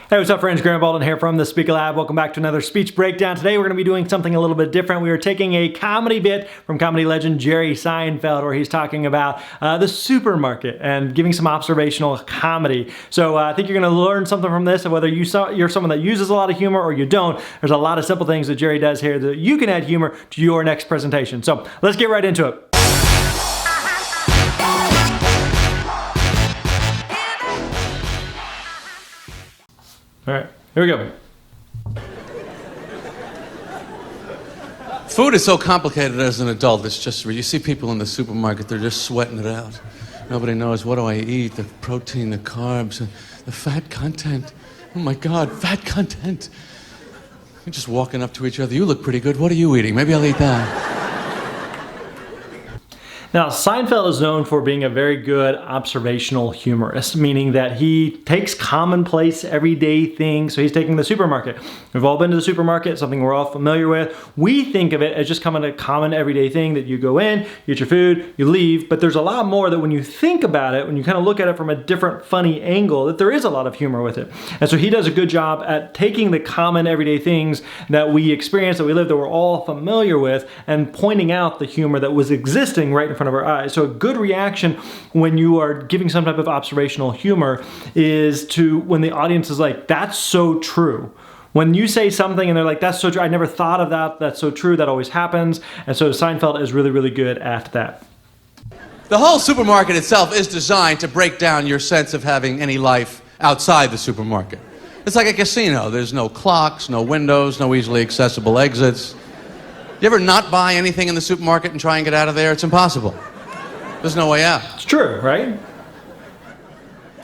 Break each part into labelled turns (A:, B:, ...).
A: Hey, what's up friends? Graham Baldwin here from the Speaker Lab. Welcome back to another speech breakdown. Today we're going to be doing something a little bit different. We are taking a comedy bit from comedy legend Jerry Seinfeld, where he's talking about the supermarket and giving some observational comedy. So I think you're going to learn something from this, and whether you're someone that uses a lot of humor or you don't, there's a lot of simple things that Jerry does here that you can add humor to your next presentation. So let's get right into it. All right, here we go.
B: Food is so complicated as an adult. It's just, you see people in the supermarket, they're just sweating it out. Nobody knows, what do I eat? The protein, the carbs, the fat content. Oh my God, fat content. You're just walking up to each other. You look pretty good. What are you eating? Maybe I'll eat that.
A: Now, Seinfeld is known for being a very good observational humorist, meaning that he takes commonplace, everyday things. So he's taking the supermarket. We've all been to the supermarket, something we're all familiar with. We think of it as just a common everyday thing that you go in, you get your food, you leave. But there's a lot more that when you think about it, when you kind of look at it from a different funny angle, that there is a lot of humor with it. And so he does a good job at taking the common everyday things that we experience, that we live, that we're all familiar with, and pointing out the humor that was existing right in front of our eyes. So a good reaction when you are giving some type of observational humor is to when the audience is like, that's so true. When you say something and they're like, that's so true, I never thought of that, that's so true, that always happens. And so Seinfeld is really, really good at that.
B: The whole supermarket itself is designed to break down your sense of having any life outside the supermarket. It's like a casino. There's no clocks, no windows, no easily accessible exits. You ever not buy anything in the supermarket and try and get out of there? It's impossible. There's no way out.
A: It's true, right?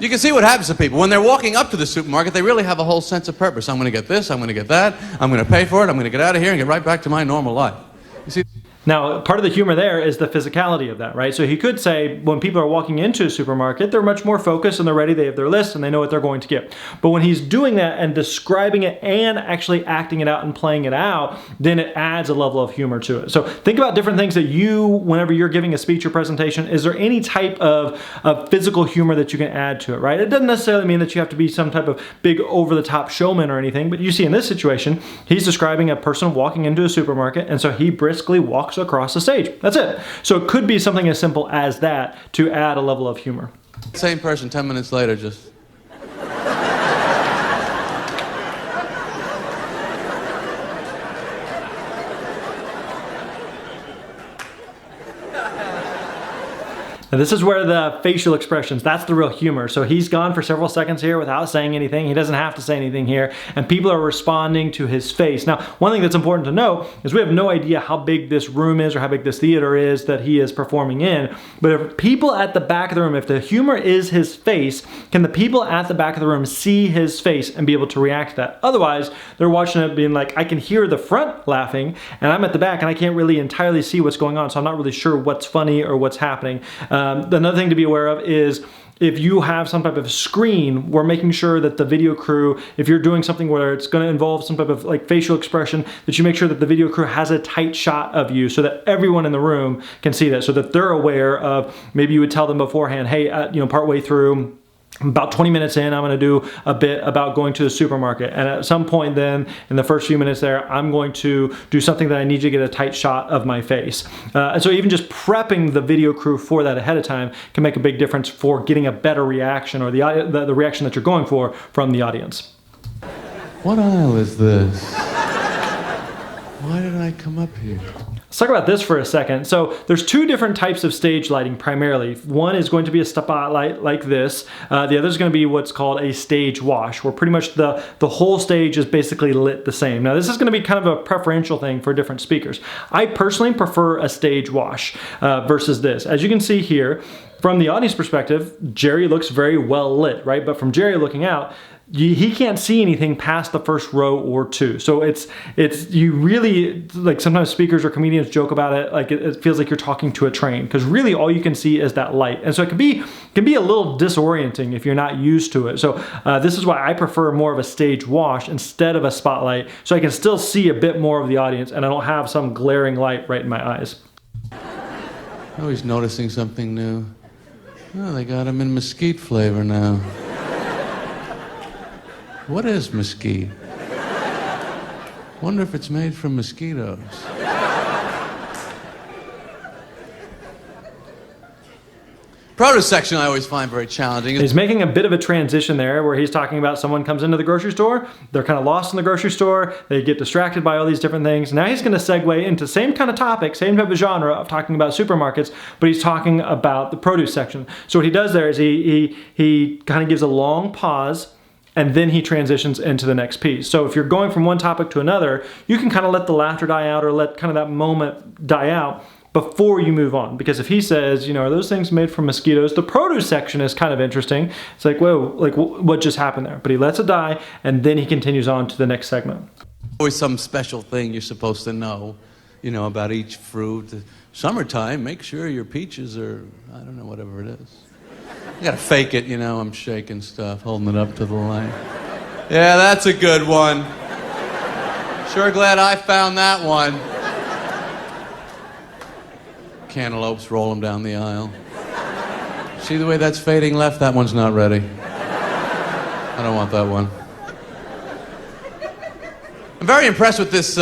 B: You can see what happens to people. When they're walking up to the supermarket, they really have a whole sense of purpose. I'm going to get this, I'm going to get that, I'm going to pay for it, I'm going to get out of here and get right back to my normal life. You see?
A: Now, part of the humor there is the physicality of that, right? So he could say when people are walking into a supermarket, they're much more focused and they're ready, they have their list and they know what they're going to get. But when he's doing that and describing it and actually acting it out and playing it out, then it adds a level of humor to it. So think about different things that you, whenever you're giving a speech or presentation, is there any type of physical humor that you can add to it, right? It doesn't necessarily mean that you have to be some type of big over-the-top showman or anything, but you see in this situation, he's describing a person walking into a supermarket, and so he briskly walks across the stage. That's it. So it could be something as simple as that to add a level of humor.
B: Same person 10 minutes later just...
A: Now this is where the facial expressions, that's the real humor. So he's gone for several seconds here without saying anything. He doesn't have to say anything here, and people are responding to his face. Now, one thing that's important to know is we have no idea how big this room is or how big this theater is that he is performing in, but if people at the back of the room, if the humor is his face, can the people at the back of the room see his face and be able to react to that? Otherwise, they're watching it being like, I can hear the front laughing, and I'm at the back, and I can't really entirely see what's going on, so I'm not really sure what's funny or what's happening. Another thing to be aware of is if you have some type of screen, we're making sure that the video crew, if you're doing something where it's going to involve some type of like facial expression, that you make sure that the video crew has a tight shot of you so that everyone in the room can see that, so that they're aware of, maybe you would tell them beforehand, hey, partway through, about 20 minutes in, I'm going to do a bit about going to the supermarket. And at some point then, in the first few minutes there, I'm going to do something that I need to get a tight shot of my face. And so even just prepping the video crew for that ahead of time can make a big difference for getting a better reaction, or the reaction that you're going for from the audience.
B: What aisle is this? Why did I come up here?
A: Let's talk about this for a second. So there's two different types of stage lighting primarily. One is going to be a spotlight like this. The other is going to be what's called a stage wash, where pretty much the whole stage is basically lit the same. Now this is going to be kind of a preferential thing for different speakers. I personally prefer a stage wash versus this. As you can see here, from the audience perspective, Jerry looks very well lit, right? But from Jerry looking out, he can't see anything past the first row or two. So you really, like sometimes speakers or comedians joke about it, like it feels like you're talking to a train, because really all you can see is that light. And so it can be a little disorienting if you're not used to it. So this is why I prefer more of a stage wash instead of a spotlight, so I can still see a bit more of the audience and I don't have some glaring light right in my eyes.
B: Always noticing something new. Oh, they got him in mesquite flavor now. What is mesquite? Wonder if it's made from mosquitoes. Produce section I always find very challenging.
A: He's making a bit of a transition there where he's talking about someone comes into the grocery store, they're kind of lost in the grocery store, they get distracted by all these different things. Now he's going to segue into same kind of topic, same type of genre of talking about supermarkets, but he's talking about the produce section. So what he does there is he kind of gives a long pause, and then he transitions into the next piece. So if you're going from one topic to another, you can kind of let the laughter die out or let kind of that moment die out before you move on. Because if he says, you know, are those things made from mosquitoes? The produce section is kind of interesting. It's like, whoa, like what just happened there? But he lets it die, and then he continues on to the next segment.
B: Always some special thing you're supposed to know, you know, about each fruit. Summertime, make sure your peaches are, I don't know, whatever it is. You gotta fake it, you know, I'm shaking stuff, holding it up to the light. Yeah, that's a good one. Sure glad I found that one. Cantaloupes, roll them down the aisle. See the way that's fading left? That one's not ready. I don't want that one. I'm very impressed with this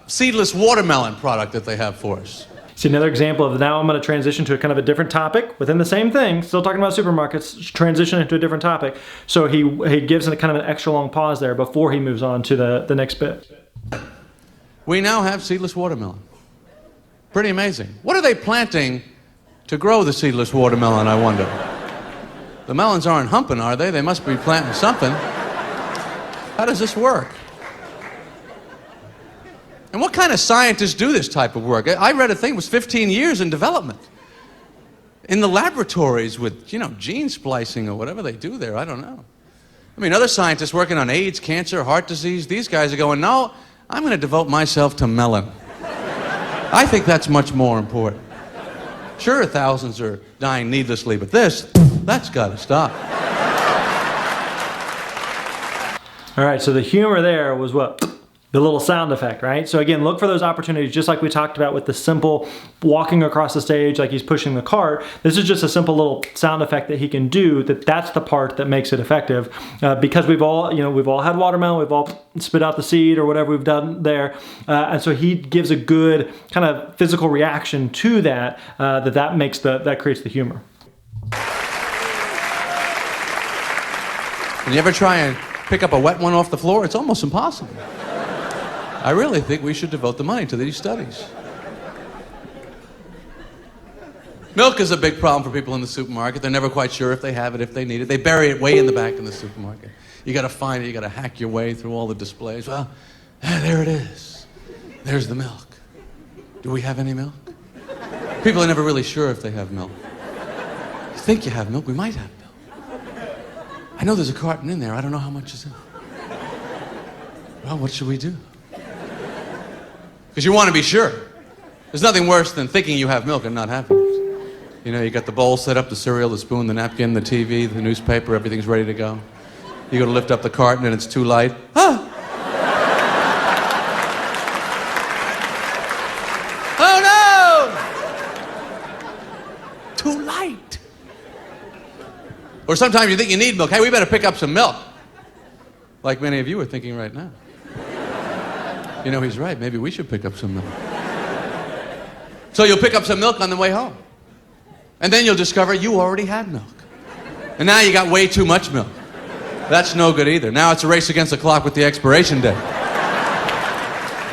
B: seedless watermelon product that they have for us.
A: See another example of now I'm going to transition to a kind of a different topic within the same thing, still talking about supermarkets, transition into a different topic. So he gives it a kind of an extra long pause there before he moves on to the next bit.
B: We now have seedless watermelon. Pretty amazing. What are they planting to grow the seedless watermelon, I wonder? The melons aren't humping, are they? They must be planting something. How does this work? And what kind of scientists do this type of work? I read a thing, it was 15 years in development. In the laboratories with, you know, gene splicing or whatever they do there, I don't know. I mean, other scientists working on AIDS, cancer, heart disease, these guys are going, no, I'm going to devote myself to melon. I think that's much more important. Sure, thousands are dying needlessly, but that's got to stop.
A: All right, so the humor there was what? The little sound effect, right? So again, look for those opportunities, just like we talked about with the simple walking across the stage like he's pushing the cart. This is just a simple little sound effect that he can do, that's the part that makes it effective. Because we've all had watermelon, we've all spit out the seed or whatever we've done there. And so he gives a good kind of physical reaction to that, that creates the humor.
B: Can you ever try and pick up a wet one off the floor? It's almost impossible. I really think we should devote the money to these studies. Milk is a big problem for people in the supermarket. They're never quite sure if they have it, if they need it. They bury it way in the back in the supermarket. You got to find it. You got to hack your way through all the displays. Well, there it is. There's the milk. Do we have any milk? People are never really sure if they have milk. You think you have milk? We might have milk. I know there's a carton in there. I don't know how much is in it. Well, what should we do? Because you want to be sure. There's nothing worse than thinking you have milk and not having it. You know, you got the bowl set up, the cereal, the spoon, the napkin, the TV, the newspaper, everything's ready to go. You go to lift up the carton and it's too light. Ah! Oh no! Too light. Or sometimes you think you need milk. Hey, we better pick up some milk. Like many of you are thinking right now. You know, he's right. Maybe we should pick up some milk. So you'll pick up some milk on the way home. And then you'll discover you already had milk. And now you got way too much milk. That's no good either. Now it's a race against the clock with the expiration date.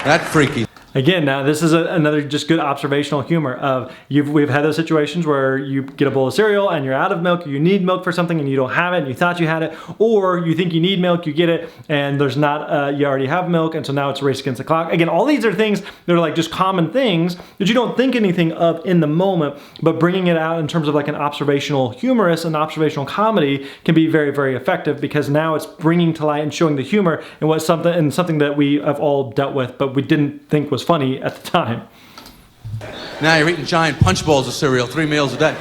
B: That freaky.
A: Again, now this is another just good observational humor of we've had those situations where you get a bowl of cereal and you're out of milk, you need milk for something and you don't have it and you thought you had it, or you think you need milk, you get it and there's not, you already have milk and so now it's a race against the clock. Again, all these are things that are like just common things that you don't think anything of in the moment, but bringing it out in terms of like an observational humorous and observational comedy can be very, very effective because now it's bringing to light and showing the humor and something that we have all dealt with, but we didn't think was funny at the time.
B: Now you're eating giant punch bowls of cereal 3 meals a day.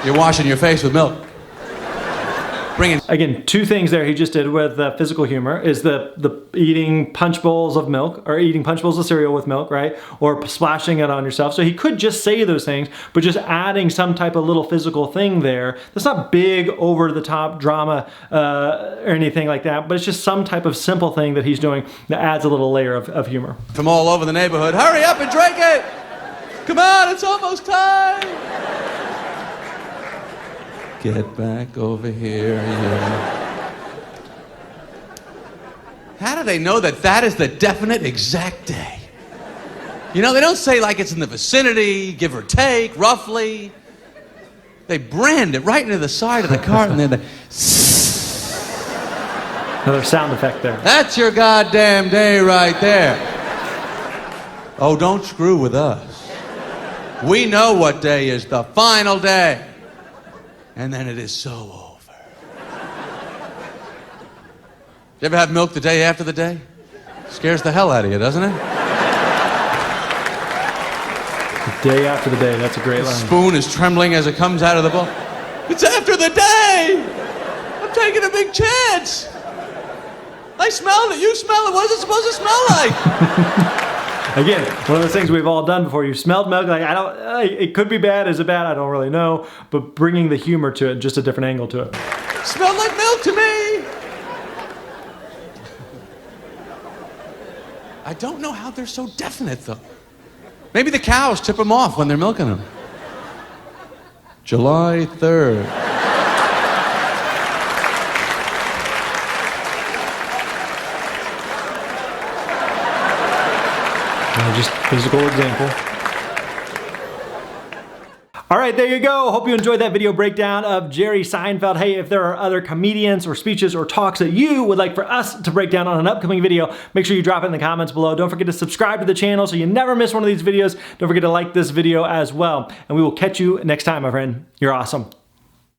B: You're washing your face with milk. bringing...
A: Again, two things there he just did with physical humor is the eating punch bowls of milk, or eating punch bowls of cereal with milk, right? Or splashing it on yourself. So he could just say those things, but just adding some type of little physical thing there. That's not big, over-the-top drama or anything like that, but it's just some type of simple thing that he's doing that adds a little layer of humor.
B: From all over the neighborhood, hurry up and drink it! Come on, it's almost time! Get back over here, yeah. How do they know that that is the definite exact day? You know, they don't say like it's in the vicinity, give or take, roughly. They brand it right into the side of the cart and then they...
A: Another sound effect there.
B: That's your goddamn day right there. Oh, don't screw with us. We know what day is the final day. And then it is so over. You ever have milk the day after the day? Scares the hell out of you, doesn't it?
A: The day after the day, that's a great line.
B: The spoon is trembling as it comes out of the bowl. It's after the day! I'm taking a big chance! I smelled it, you smell it, what is it supposed to smell like?
A: Again, one of those things we've all done before. You smelled milk, like, it could be bad, is it bad? I don't really know. But bringing the humor to it, just a different angle to it.
B: Smelled like milk to me! I don't know how they're so definite, though. Maybe the cows tip them off when they're milking them. July 3rd.
A: Just physical example. All right, there you go. Hope you enjoyed that video breakdown of Jerry Seinfeld. Hey, if there are other comedians or speeches or talks that you would like for us to break down on an upcoming video, make sure you drop it in the comments below. Don't forget to subscribe to the channel so you never miss one of these videos. Don't forget to like this video as well. And we will catch you next time, my friend. You're awesome.